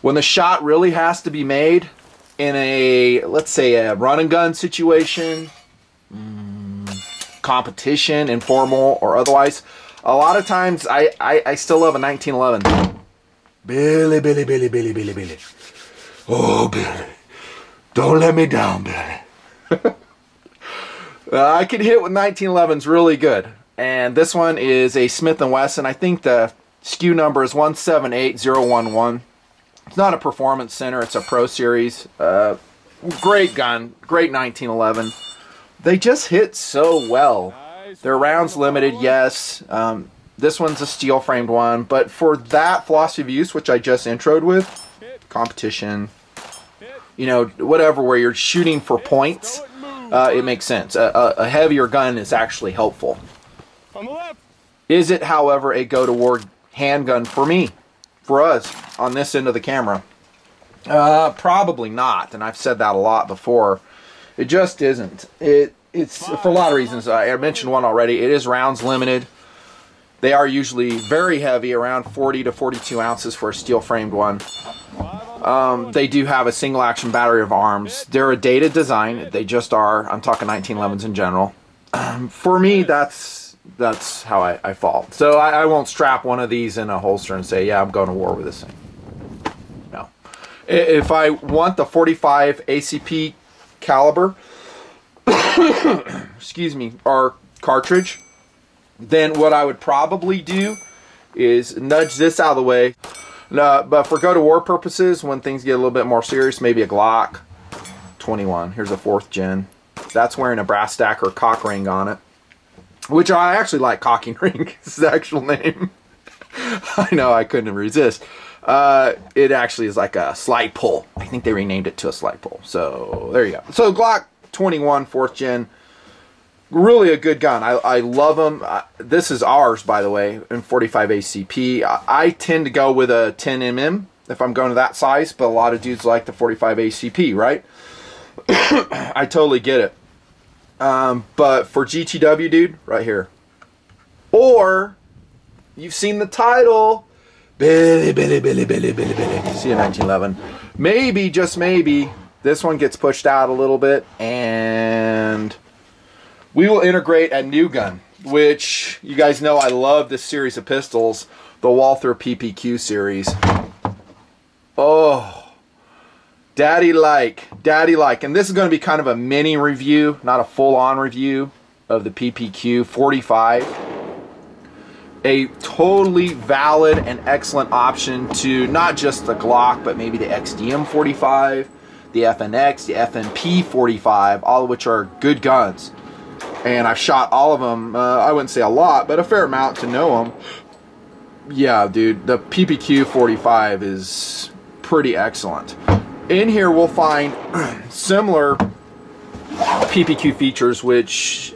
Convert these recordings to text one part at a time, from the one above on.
When the shot really has to be made in a, let's say, a run and gun situation, competition, informal or otherwise, a lot of times I still love a 1911. Billy, Billy, Billy, Billy, Billy, Billy. Oh, Billy. Don't let me down, Billy. I can hit with 1911s really good. And this one is a Smith & Wesson. I think the SKU number is 178011. It's not a performance center. It's a Pro Series. Great gun. Great 1911. They just hit so well. Their rounds limited, yes. This one's a steel-framed one. But for that philosophy of use, which I just introed with, competition, you know, whatever, where you're shooting for points, it makes sense. A heavier gun is actually helpful. Is it, however, a go-to-war handgun for me, for us, on this end of the camera? Probably not, and I've said that a lot before. It just isn't. It's for a lot of reasons. I mentioned one already. It is rounds limited. They are usually very heavy, around 40 to 42 ounces for a steel-framed one. They do have a single-action battery of arms. They're a dated design. They just are. I'm talking 1911s in general. For me, that's how I fall. So I won't strap one of these in a holster and say, yeah, I'm going to war with this thing. No. If I want the 45 ACP caliber, excuse me, or cartridge, then what I would probably do is nudge this out of the way. But for go-to-war purposes, when things get a little bit more serious, maybe a Glock 21. Here's a 4th gen. That's wearing a brass stacker cock ring on it, which I actually like. Cocking ring is the actual name. I know, I couldn't resist. It actually is like a slide pull. I think they renamed it to a slide pull. So there you go. So Glock 21 4th gen, really a good gun. I love them. This is ours, by the way, in 45 ACP. I tend to go with a 10mm if I'm going to that size, but a lot of dudes like the 45 ACP, right? I totally get it. But for GTW, dude, right here. Or, you've seen the title, Billy, Billy, Billy, Billy, Billy, Billy. See a 1911. Maybe, just maybe, this one gets pushed out a little bit, and we will integrate a new gun, which you guys know I love this series of pistols, the Walther PPQ series. Oh, daddy like. And this is going to be kind of a mini review, not a full-on review of the PPQ 45. A totally valid and excellent option to not just the Glock, but maybe the XDM 45, the FNX, the FNP 45, all of which are good guns. And I've shot all of them, I wouldn't say a lot, but a fair amount to know them. Yeah, dude, the PPQ 45 is pretty excellent. In here we'll find similar PPQ features which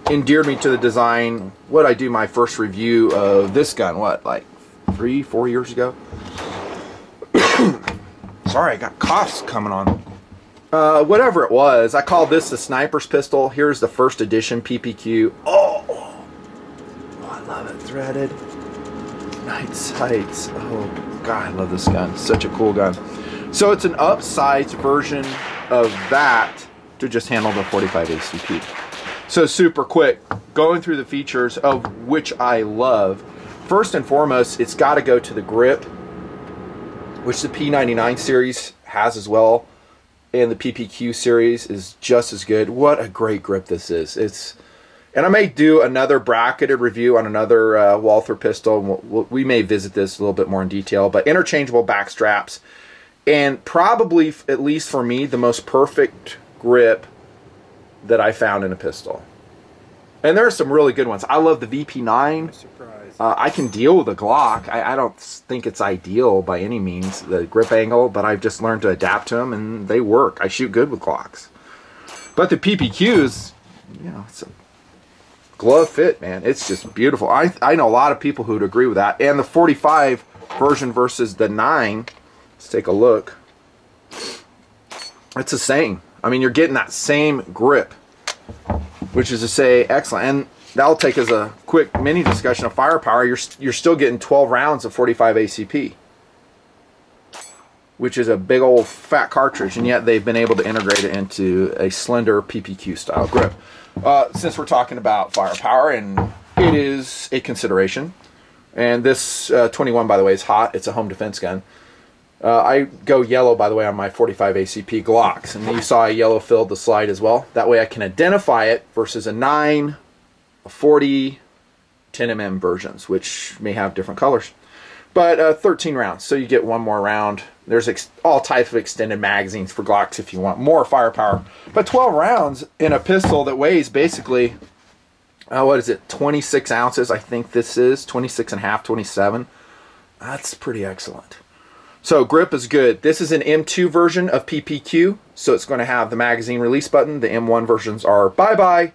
endeared me to the design. What I do my first review of this gun, what, like 3-4 years ago? Sorry, I got coughs coming on. Whatever it was, I called this the sniper's pistol. Here's the first edition PPQ. Oh, I love it. Threaded. Night sights. Oh, God, I love this gun. Such a cool gun. So it's an upsized version of that to just handle the 45 ACP. So super quick, going through the features of which I love. First and foremost, it's got to go to the grip, which the P99 series has as well. And the PPQ series is just as good. What a great grip this is. And I may do another bracketed review on another Walther pistol. We may visit this a little bit more in detail. But interchangeable back straps. And probably, at least for me, the most perfect grip that I found in a pistol. And there are some really good ones. I love the VP9. I can deal with a Glock. I don't think it's ideal by any means, the grip angle, but I've just learned to adapt to them, and they work. I shoot good with Glocks. But the PPQs, you know, it's a glove fit, man. It's just beautiful. I know a lot of people who would agree with that. And the 45 version versus the 9, let's take a look. It's the same. I mean, you're getting that same grip, which is to say, excellent. And that'll take as a quick mini discussion of firepower. You're still getting 12 rounds of 45 ACP. which is a big old fat cartridge, and yet they've been able to integrate it into a slender PPQ style grip. Since we're talking about firepower, and it is a consideration, and this 21, by the way, is hot. It's a home defense gun. I go yellow, by the way, on my 45 ACP Glocks, and you saw I yellow filled the slide as well. That way I can identify it versus a 9, a 40, 10mm versions, which may have different colors. But 13 rounds, so you get one more round. There's all types of extended magazines for Glocks if you want more firepower. But 12 rounds in a pistol that weighs basically, what is it, 26 ounces, I think this is, 26 and a half, 27. That's pretty excellent. So grip is good. This is an M2 version of PPQ, so it's going to have the magazine release button. The M1 versions are bye-bye.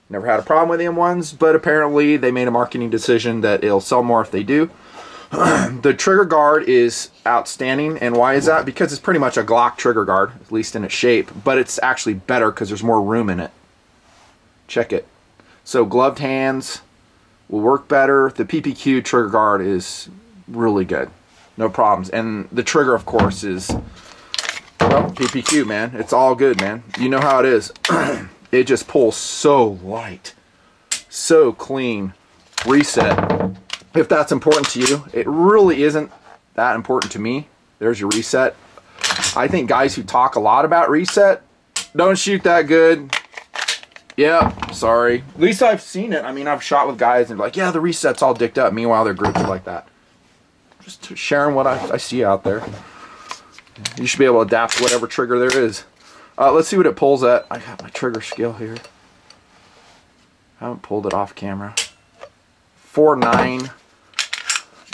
Never had a problem with the M1s, but apparently they made a marketing decision that it'll sell more if they do. The trigger guard is outstanding, and why is that? Because it's pretty much a Glock trigger guard, at least in its shape, but it's actually better because there's more room in it. Check it. So gloved hands will work better. The PPQ trigger guard is really good. No problems. And the trigger, of course, is, well, PPQ, man. It's all good, man. You know how it is. It just pulls so light, so clean. Reset. If that's important to you, it really isn't that important to me. There's your reset. I think guys who talk a lot about reset don't shoot that good. Yeah, sorry. At least I've seen it. I mean, I've shot with guys and like, yeah, the reset's all dicked up. Meanwhile, their grips are like that. Just sharing what I see out there. You should be able to adapt to whatever trigger there is. Let's see what it pulls at. I got my trigger scale here. I haven't pulled it off camera. 4.9.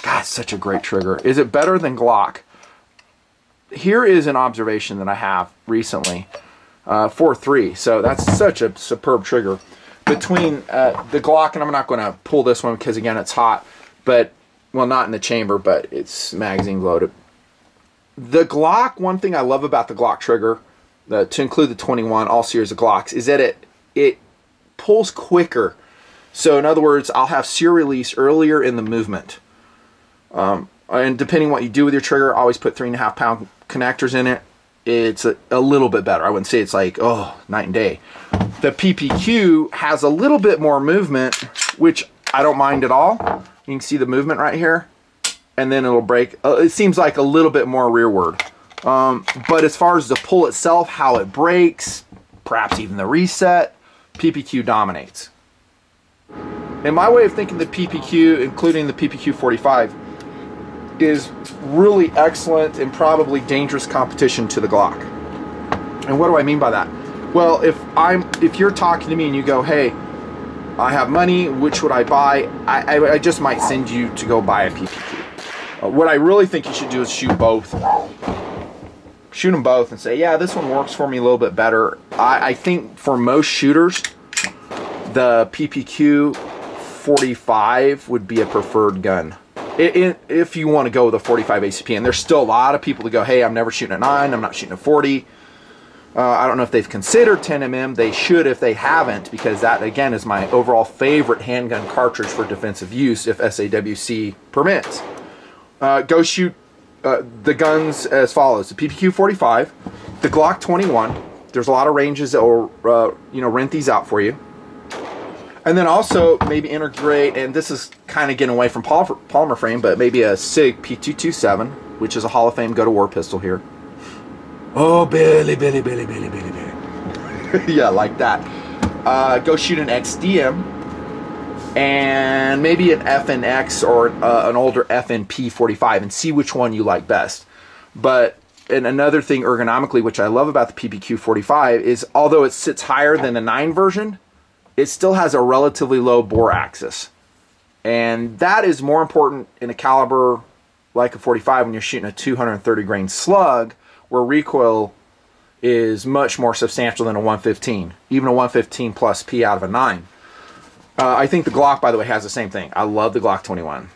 God, such a great trigger. Is it better than Glock? Here is an observation that I have recently. 4.3. So that's such a superb trigger. Between the Glock, and I'm not going to pull this one because, again, it's hot. But, well, not in the chamber, but it's magazine loaded. The Glock, one thing I love about the Glock trigger, to include the 21, all series of Glocks, is that it pulls quicker. So, in other words, I'll have sear release earlier in the movement. And depending what you do with your trigger, always put 3.5 pound connectors in it. It's a little bit better. I wouldn't say it's like, oh, night and day. The PPQ has a little bit more movement, which I don't mind at all. You can see the movement right here. And then it'll break. It seems like a little bit more rearward. But as far as the pull itself, how it breaks, perhaps even the reset, PPQ dominates. In my way of thinking, the PPQ, including the PPQ 45, is really excellent and probably dangerous competition to the Glock. And what do I mean by that? Well, if you're talking to me and you go, hey, I have money, which would I buy? I just might send you to go buy a PPQ. What I really think you should do is shoot both. Shoot them both and say, yeah, this one works for me a little bit better. I think for most shooters, the PPQ 45 would be a preferred gun. If you want to go with a 45 ACP, and there's still a lot of people that go, hey, I'm never shooting a 9, I'm not shooting a 40. I don't know if they've considered 10mm. They should if they haven't, because that, again, is my overall favorite handgun cartridge for defensive use if SAWC permits. Go shoot the guns as follows. The PPQ 45, the Glock 21. There's a lot of ranges that will rent these out for you. And then also maybe integrate, and this is kind of getting away from polymer frame, but maybe a SIG P227, which is a Hall of Fame go-to-war pistol here. Oh, Billy. Yeah, like that. Go shoot an XDM, and maybe an FNX or an older FNP 45, and see which one you like best. But and another thing ergonomically, which I love about the PPQ 45, is although it sits higher than the 9 version, it still has a relatively low bore axis. And that is more important in a caliber like a 45 when you're shooting a 230 grain slug, where recoil is much more substantial than a 115. Even a 115 plus P out of a 9. I think the Glock, by the way, has the same thing. I love the Glock 21.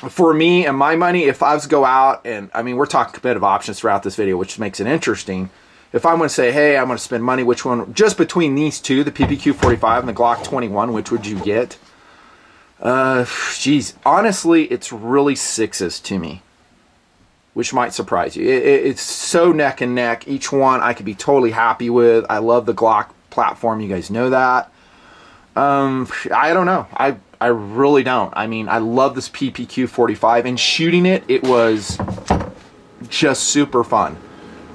For me and my money, if I was to go out, and I mean, we're talking competitive options throughout this video, which makes it interesting. If I'm going to say, hey, I'm going to spend money, which one, just between these two, the PPQ 45 and the Glock 21, which would you get? Geez, honestly, it's really 6s to me. which might surprise you. It's so neck and neck. Each one I could be totally happy with. I love the Glock platform. You guys know that. I don't know. I really don't. I mean, I love this PPQ 45, and shooting it, it was just super fun.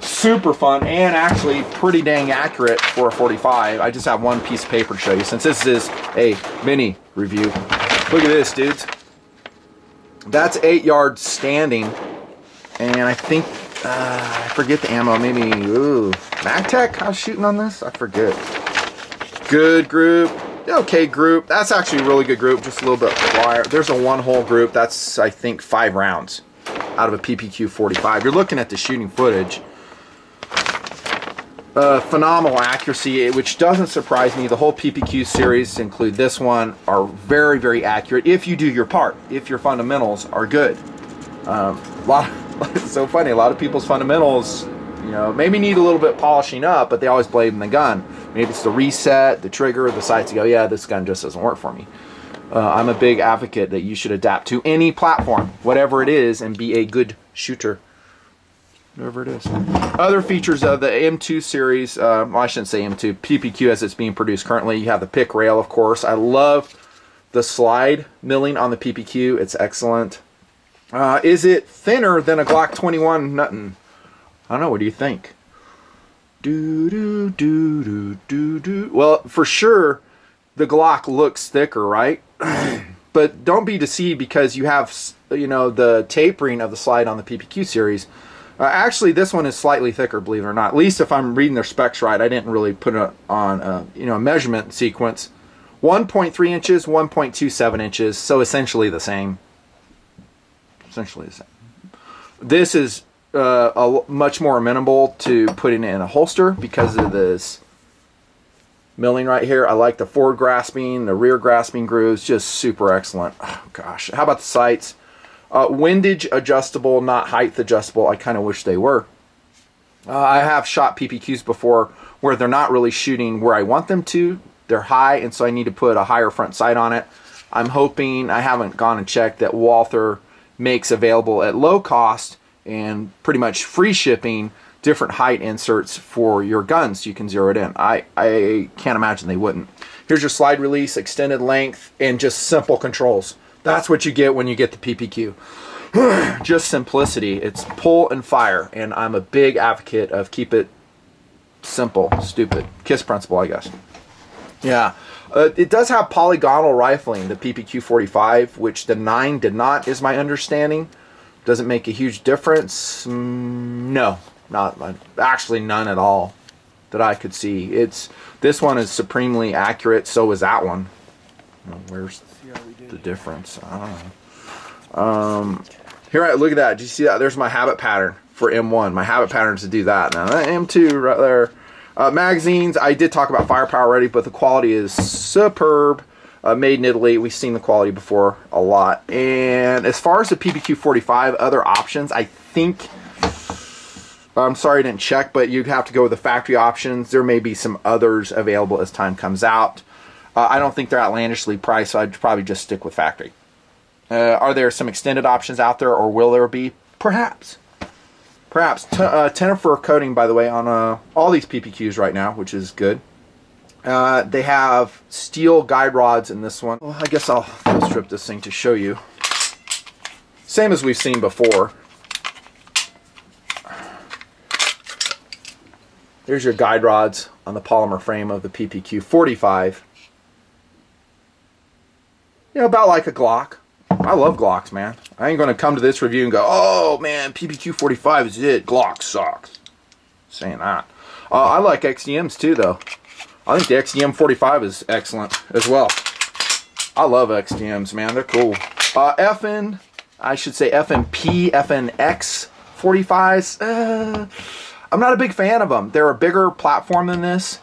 Super fun, and actually pretty dang accurate for a 45. I just have one piece of paper to show you, since this is a mini review. Look at this, dudes. That's 8 yards standing, and I think, I forget the ammo, maybe, ooh, MagTech I was shooting on this? I forget. Good group. Okay group. That's actually a really good group, just a little bit wire. There's a 1-hole group. That's, I think, 5 rounds out of a PPQ 45. You're looking at the shooting footage. Phenomenal accuracy, which doesn't surprise me. The whole PPQ series, include this one, are very, very accurate if you do your part, if your fundamentals are good. It's so funny, a lot of people's fundamentals, you know, maybe need a little bit polishing up, but they always blame the gun. Maybe it's the reset, the trigger, the sights. You go, yeah, this gun just doesn't work for me. I'm a big advocate that you should adapt to any platform, whatever it is, and be a good shooter, whatever it is. Other features of the M2 series, well, I shouldn't say M2, PPQ as it's being produced currently. You have the pick rail, of course. I love the slide milling on the PPQ. It's excellent. Is it thinner than a Glock 21 Nuttin? I don't know. What do you think? Well, for sure, the Glock looks thicker, right? But don't be deceived, because you have, you know, the tapering of the slide on the PPQ series. Actually, this one is slightly thicker, believe it or not. At least if I'm reading their specs right. I didn't really put it on, you know, a measurement sequence. 1.3 inches, 1.27 inches, so essentially the same. Essentially the same. This is much more amenable to putting it in a holster because of this milling right here. I like the forward grasping, the rear grasping grooves, just super excellent. Oh gosh, how about the sights? Windage adjustable, not height adjustable. I kind of wish they were. I have shot PPQs before where they're not really shooting where I want them to. They're high, and so I need to put a higher front sight on it. I'm hoping, I haven't gone and checked, that Walther makes available at low cost and pretty much free shipping different height inserts for your guns so you can zero it in. I can't imagine they wouldn't. Here's your slide release, extended length, and just simple controls. That's what you get when you get the PPQ. Just simplicity. It's pull and fire, and I'm a big advocate of keep it simple, stupid. KISS principle, I guess. Yeah. It does have polygonal rifling, the PPQ 45, which the 9 did not, is my understanding. Does it make a huge difference? No, not actually none at all that I could see. This one is supremely accurate. So is that one. Where's the difference? I don't know. Here, look at that. Did you see that? There's my habit pattern for M1. My habit pattern is to do that. Now that M2 right there. Magazines, I did talk about firepower already, but the quality is superb. Made in Italy. We've seen the quality before a lot. And as far as the PPQ 45, other options, I think, I'm sorry I didn't check, but you'd have to go with the factory options. There may be some others available as time comes out. I don't think they're outlandishly priced, so I'd probably just stick with factory. Are there some extended options out there, or will there be? Perhaps. Perhaps. Tenifer coating, by the way, on all these PPQs right now, which is good. They have steel guide rods in this one. Well, I guess I'll strip this thing to show you. Same as we've seen before. There's your guide rods on the polymer frame of the PPQ 45. You know, about like a Glock. I love Glocks, man. I ain't going to come to this review and go, oh man, PPQ 45 is it. Glock sucks. Saying that. I like XDMs too, though. I think the XDM 45 is excellent as well. I love XDMs, man. They're cool. I should say FNP, FNX 45s. I'm not a big fan of them. They're a bigger platform than this.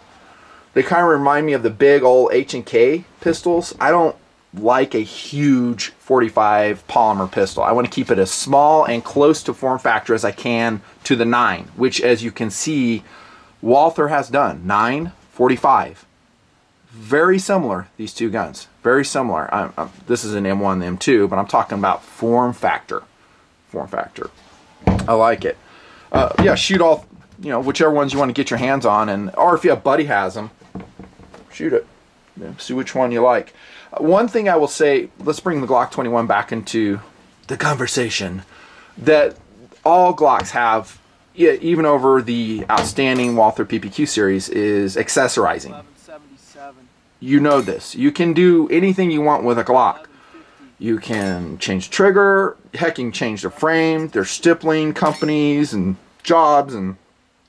They kind of remind me of the big old H&K pistols. I don't like a huge 45 polymer pistol. I want to keep it as small and close to form factor as I can to the 9, which, as you can see, Walther has done. 9, 45. Very similar, these two guns. Very similar. This is an M1 and M2, but I'm talking about form factor. Form factor. I like it. Yeah, shoot all, you know, whichever ones you want to get your hands on, and or if your buddy has them, shoot it. Yeah, see which one you like. One thing I will say, let's bring the Glock 21 back into the conversation, that all Glocks have, yeah, even over the outstanding Walther PPQ series, is accessorizing. 1177. You know this. You can do anything you want with a Glock. You can change trigger, heck, you can change the frame. There's stippling companies and jobs, and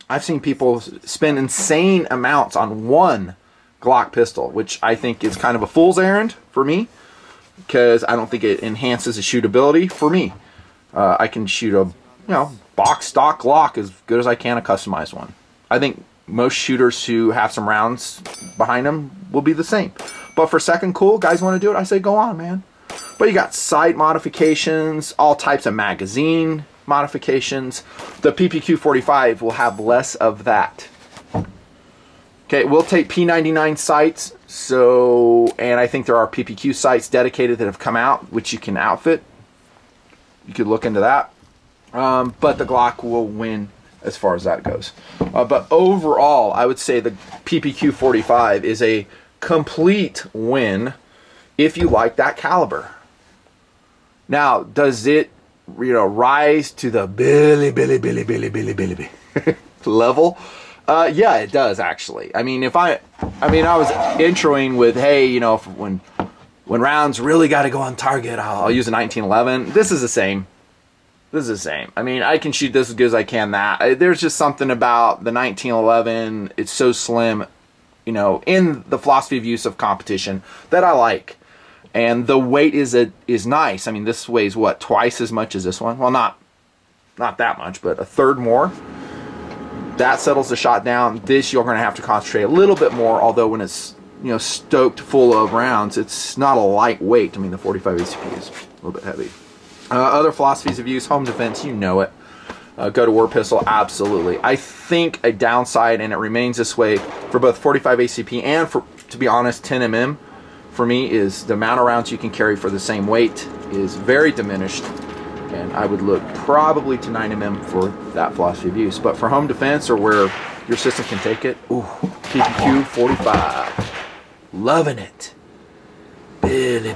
I've seen people spend insane amounts on one Glock pistol, which I think is kind of a fool's errand for me, because I don't think it enhances the shootability for me. I can shoot a, you know, box stock Glock as good as I can a customized one. I think most shooters who have some rounds behind them will be the same. But for second cool, guys want to do it, I say go on, man. But you got sight modifications, all types of magazine modifications. The PPQ 45 will have less of that. Okay, we'll take P99 sights, so, and I think there are PPQ sights dedicated that have come out, which you can outfit. You could look into that. But the Glock will win as far as that goes. But overall, I would say the PPQ 45 is a complete win if you like that caliber. Now, does it, you know, rise to the Billy level? Yeah, it does actually. I mean, I was introing with, hey, you know, when rounds really got to go on target, I'll use a 1911. This is the same. This is the same. I mean, I can shoot this as good as I can that. There's just something about the 1911. It's so slim, you know, in the philosophy of use of competition that I like. And the weight is nice. I mean, this weighs what, twice as much as this one? Well, not that much, but a third more. That settles the shot down. This you're going to have to concentrate a little bit more, although when it's, you know, stoked full of rounds, it's not a lightweight. I mean, the 45 ACP is a little bit heavy. Other philosophies of use, home defense, you know it. Go to war pistol, absolutely. I think a downside, and it remains this way for both 45 ACP and, for, to be honest, 10mm, for me, is the amount of rounds you can carry for the same weight is very diminished. And I would look probably to 9mm for that philosophy of use. But for home defense or where your system can take it, ooh, PPQ 45. Loving it. Billy.